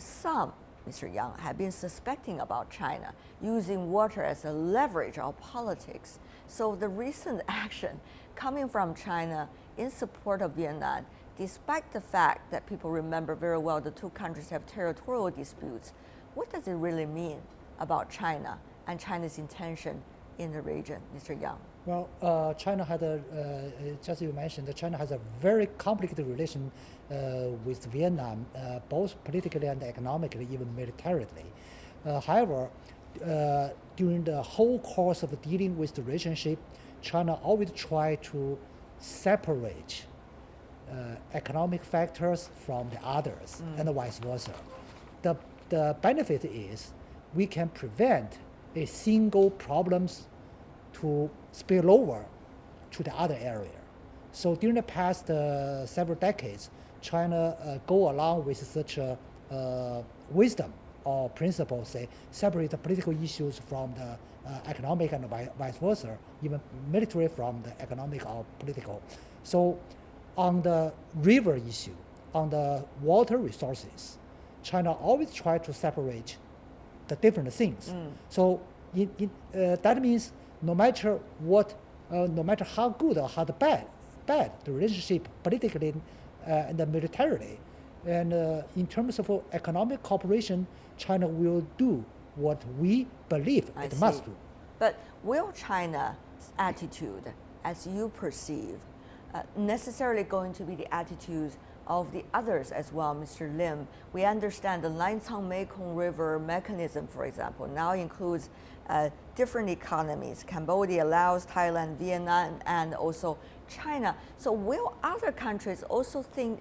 some, Mr. Yang, have been suspecting about China using water as a leverage of politics. So the recent action coming from China in support of Vietnam, despite the fact that people remember very well the two countries have territorial disputes, what does it really mean about China and China's intention in the region, Mr. Yang? Well, China had just you mentioned, China has a very complicated relation with Vietnam, both politically and economically, even militarily. However, during the whole course of dealing with the relationship, China always tried to separate economic factors from the others, and vice versa. The benefit is we can prevent a single problems to spill over to the other area. So during the past several decades, China go along with such a wisdom or principle, say, separate the political issues from the economic and vice versa, even military from the economic or political. So on the river issue, on the water resources, China always try to separate the different things. So that means no matter what, no matter how good or how bad the relationship politically and militarily, and in terms of economic cooperation, China will do what we believe it must do. But will China's attitude, as you perceive, necessarily going to be the attitudes of the others as well, Mr. Lim? We understand the Lancang-Mekong River mechanism, for example, now includes different economies: Cambodia, Laos, Thailand, Vietnam, and also China. So will other countries also think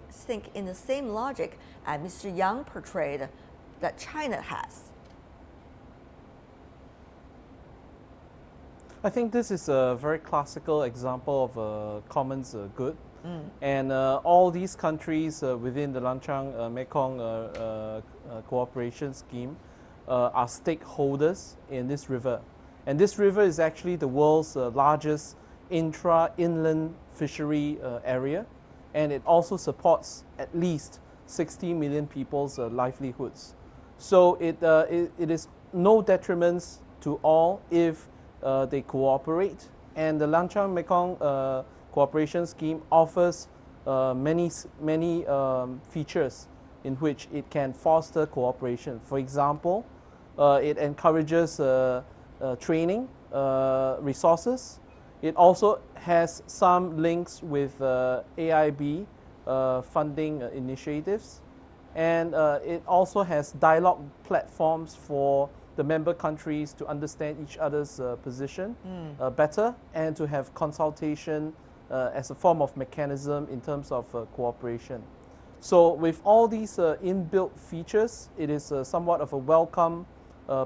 in the same logic as Mr. Yang portrayed that China has? I think this is a very classical example of commons good. And all these countries within the Lancang-Mekong Cooperation Scheme are stakeholders in this river. And this river is actually the world's largest inland fishery area, and it also supports at least 60 million people's livelihoods. So it is no detriments to all if they cooperate. And the Lancang-Mekong Cooperation Scheme offers many features in which it can foster cooperation. For example, it encourages training resources. It also has some links with AIB funding initiatives, and it also has dialogue platforms for the member countries to understand each other's position better, and to have consultation as a form of mechanism in terms of cooperation. So with all these inbuilt features, it is somewhat of a welcome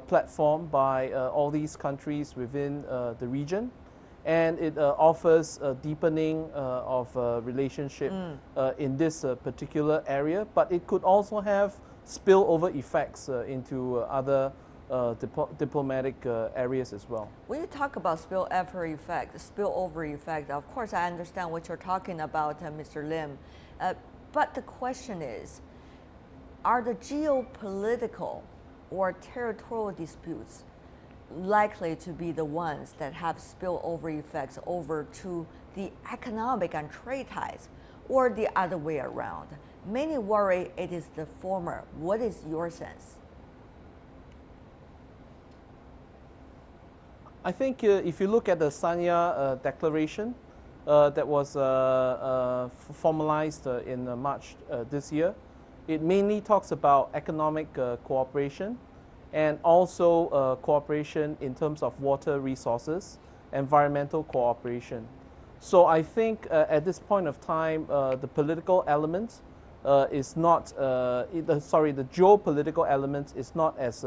platform by all these countries within the region, and it offers a deepening of relationship in this particular area, but it could also have spillover effects into other diplomatic areas as well. When you talk about spillover effect, of course I understand what you're talking about, Mr. Lim. But the question is, are the geopolitical or territorial disputes likely to be the ones that have spillover effects over to the economic and trade ties, or the other way around? Many worry it is the former. What is your sense? I think if you look at the Sanya Declaration that was formalized in March this year, it mainly talks about economic cooperation and also cooperation in terms of water resources, environmental cooperation. So I think at this point of time, the political element is not, the geopolitical element is not as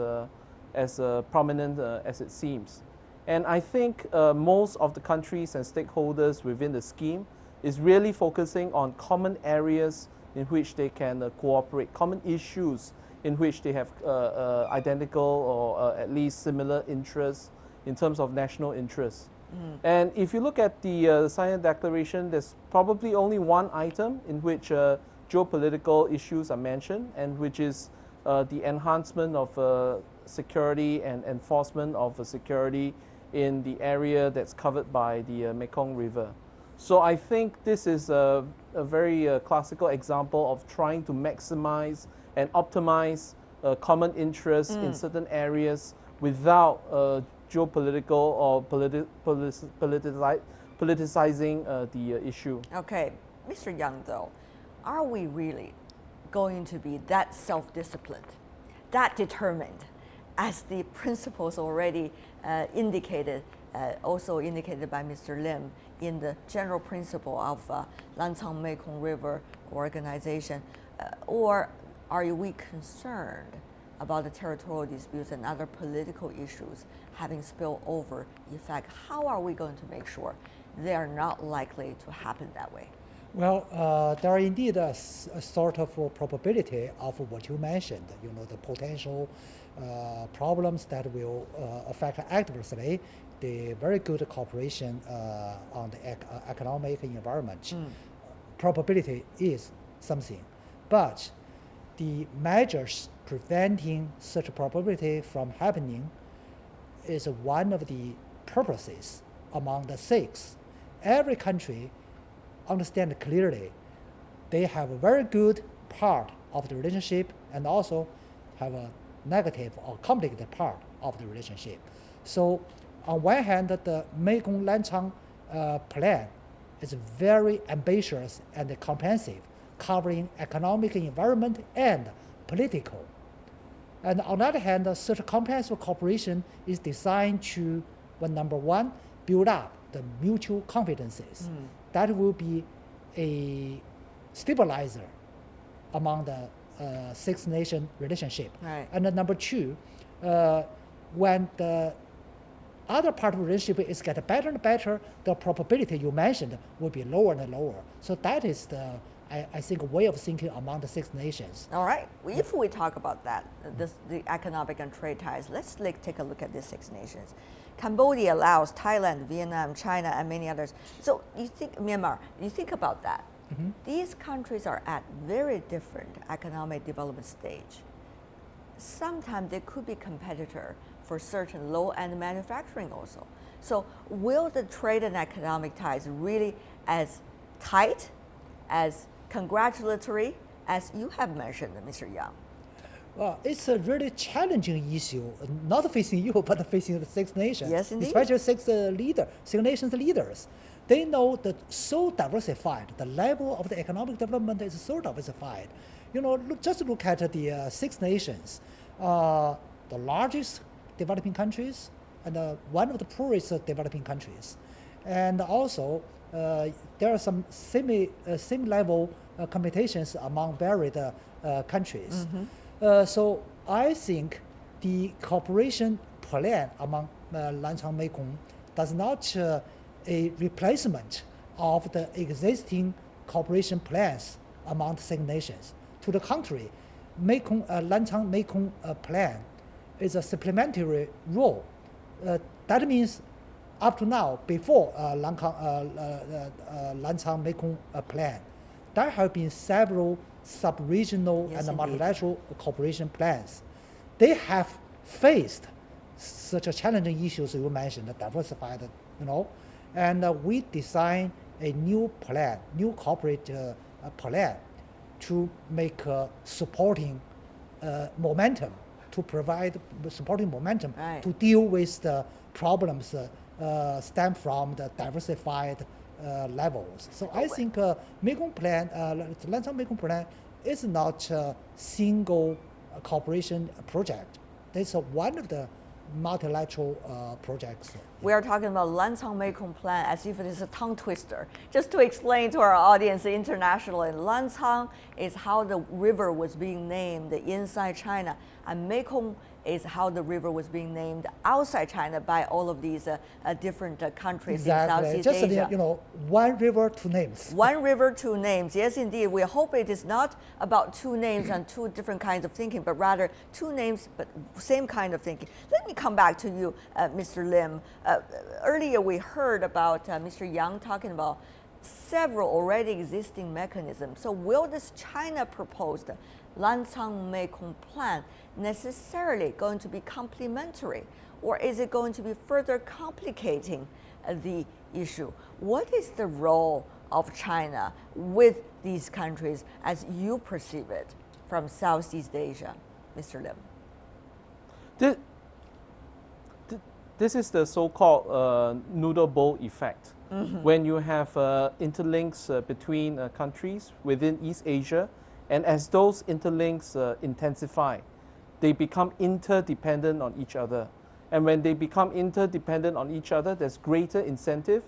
prominent as it seems. And I think most of the countries and stakeholders within the scheme is really focusing on common areas in which they can cooperate, common issues in which they have identical or at least similar interests in terms of national interests. And if you look at the Sanya Declaration, there's probably only one item in which geopolitical issues are mentioned, and which is the enhancement of security and enforcement of security in the area that's covered by the Mekong River. So I think this is a very classical example of trying to maximize and optimize common interests in certain areas without geopolitical or politicizing the issue. Okay, Mr. Yang, though, are we really going to be that self-disciplined, that determined, as the principles already indicated, also indicated by Mr. Lim in the general principle of Lancang-Mekong River Organization, or are we concerned about the territorial disputes and other political issues having spillover effect? How are we going to make sure they are not likely to happen that way? Well, there are indeed a sort of probability of what you mentioned, the potential problems that will affect adversely the very good cooperation on the economic environment. Probability is something, but the measures preventing such probability from happening is one of the purposes among the 6. Every country understand clearly they have a very good part of the relationship and also have a negative or complicated part of the relationship. So on one hand, the Mekong Lancang plan is very ambitious and comprehensive, covering economic, environment, and political. And on the other hand, such comprehensive cooperation is designed to, number one, build up the mutual confidences. That will be a stabilizer among the 6 nation relationship. Right. And then number 2, when the other part of the relationship is getting better and better, the probability you mentioned will be lower and lower. So that is the, I think, way of thinking among the 6 nations. All right. If we talk about that, the economic and trade ties, let's take a look at these 6 nations. Cambodia, Laos, Thailand, Vietnam, China, and many others. So you think, Myanmar, you think about that. These countries are at very different economic development stage. Sometimes they could be competitor for certain low-end manufacturing also. So will the trade and economic ties really as tight, as congratulatory as you have mentioned, Mr. Yang? Well, it's a really challenging issue, not facing you, but facing the 6 nations. Yes, indeed. Especially 6 nations leaders. They know that so diversified, the level of the economic development is so diversified. Just look at the 6 nations, the largest developing countries and one of the poorest developing countries. And also, there are some same level competitions among varied countries. So I think the cooperation plan among Lancang-Mekong does not a replacement of the existing cooperation plans among the 6 nations. To the contrary, Lancang-Mekong plan is a supplementary role. That means up to now, before Lancang-Mekong plan, there have been several sub-regional and multilateral cooperation plans. They have faced such a challenging issues you mentioned, diversified, and we designed a new plan, new corporate plan to make supporting momentum, to provide supporting momentum to deal with the problems stem from the diversified levels. So I think Mekong plan, Lancang-Mekong plan is not a single cooperation project. It's one of the multilateral projects. We are talking about Lancang-Mekong plan as if it is a tongue twister. Just to explain to our audience internationally, Lancang is how the river was being named inside China, and Mekong is how the river was being named outside China by all of these different countries in Southeast Asia. Just, one river, 2 names. One river, 2 names. Yes, indeed. We hope it is not about 2 names and 2 different kinds of thinking, but rather 2 names, but same kind of thinking. Let me come back to you, Mr. Lim. Earlier we heard about Mr. Yang talking about several already existing mechanisms. So will this China proposed Lancang-Mekong plan necessarily going to be complementary, or is it going to be further complicating the issue? What is the role of China with these countries as you perceive it from Southeast Asia, Mr. Lim? This is the so-called noodle bowl effect. When you have interlinks between countries within East Asia, and as those interlinks intensify, they become interdependent on each other. And when they become interdependent on each other, there's greater incentive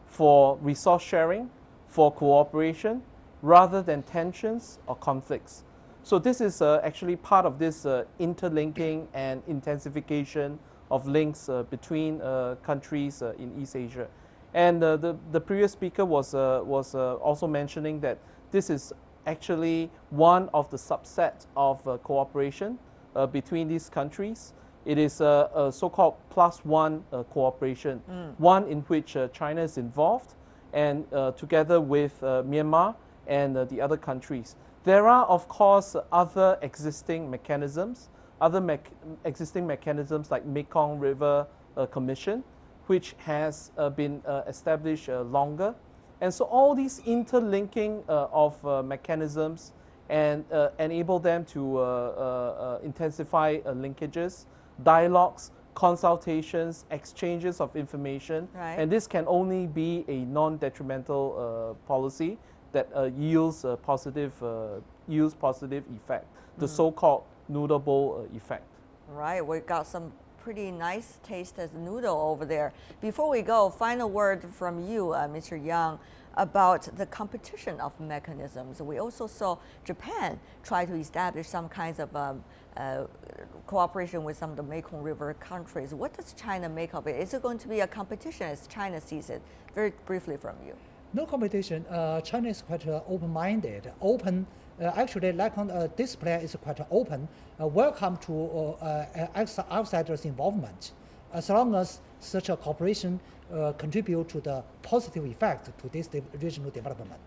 for resource sharing, for cooperation, rather than tensions or conflicts. So this is actually part of this interlinking and intensification of links between countries in East Asia. And the previous speaker was also mentioning that this is actually one of the subsets of cooperation between these countries. It is a so-called +1 cooperation, one in which China is involved, and together with Myanmar and the other countries. There are, of course, other existing mechanisms, like Mekong River Commission, which has been established longer. And so all these interlinking of mechanisms and enable them to intensify linkages, dialogues, consultations, exchanges of information. Right. And this can only be a non-detrimental policy that yields positive effect, the so-called noodle bowl effect. Right, we got some pretty nice taste as noodle over there. Before we go, final word from you, Mr. Yang, about the competition of mechanisms. We also saw Japan try to establish some kinds of cooperation with some of the Mekong River countries. What does China make of it? Is it going to be a competition as China sees it? Very briefly from you. No competition. China is quite open-minded. Actually, this player is quite open. Welcome to outsiders' involvement, as long as such a cooperation contribute to the positive effect to this regional development.